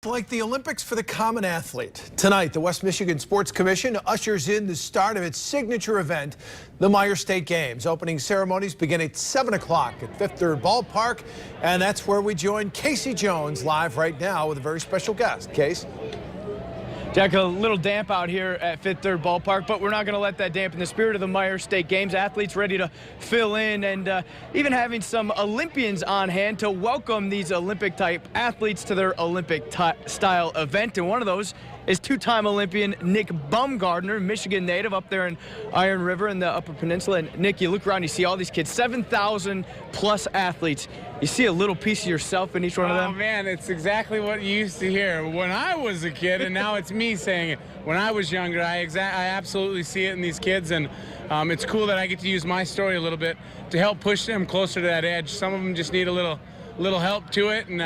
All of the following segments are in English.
Like the Olympics for the common athlete. Tonight, the West Michigan Sports Commission ushers in the start of its signature event, the Meijer State Games. Opening ceremonies begin at 7 o'clock at Fifth Third Ballpark, and that's where we join Casey Jones live right now with a very special guest. Case? Jack, a little damp out here at Fifth Third Ballpark, but we're not going to let that dampen the spirit of the Meijer State Games. Athletes ready to fill in, and even having some Olympians on hand to welcome these Olympic-type athletes to their Olympic-style event. And one of those is two-time Olympian Nick Baumgardner, Michigan native, up there in Iron River in the Upper Peninsula. And Nick, you look around, you see all these kids, 7,000 plus athletes. You see a little piece of yourself in each one of them? Oh man, it's exactly what you used to hear when I was a kid, and now it's me saying it. When I was younger, I absolutely see it in these kids, and it's cool that I get to use my story a little bit to help push them closer to that edge. Some of them just need a little help to it, and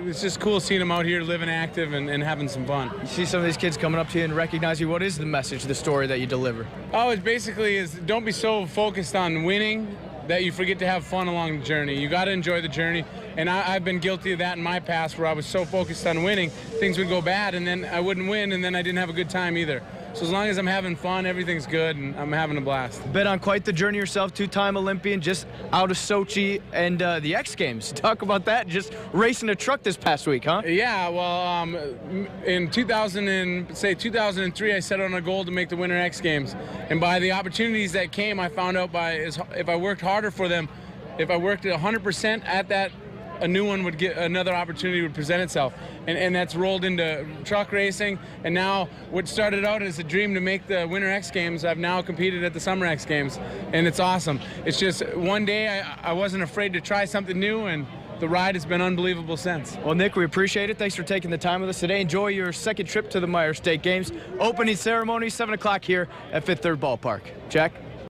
it's just cool seeing them out here living active and having some fun. You see some of these kids coming up to you and recognize you. What is the message, the story that you deliver? Oh, it basically is don't be so focused on winning that you forget to have fun along the journey. You got to enjoy the journey, and I've been guilty of that in my past, where I was so focused on winning, things would go bad, and then I wouldn't win, and then I didn't have a good time either. So as long as I'm having fun, everything's good, and I'm having a blast. Been on quite the journey yourself, two-time Olympian, just out of Sochi and the X Games. Talk about that, just racing a truck this past week, huh? Yeah, well, in 2003, I set on a goal to make the Winter X Games. And by the opportunities that came, I found out if I worked harder for them, if I worked 100% at that, a new one would get, another opportunity would present itself. And that's rolled into truck racing. And now what started out as a dream to make the Winter X Games, I've now competed at the Summer X Games. And it's awesome. It's just one day I wasn't afraid to try something new, and the ride has been unbelievable since. Well, Nick, we appreciate it. Thanks for taking the time with us today. Enjoy your second trip to the Meijer State Games. Opening ceremony, 7 o'clock here at Fifth Third Ballpark. Jack?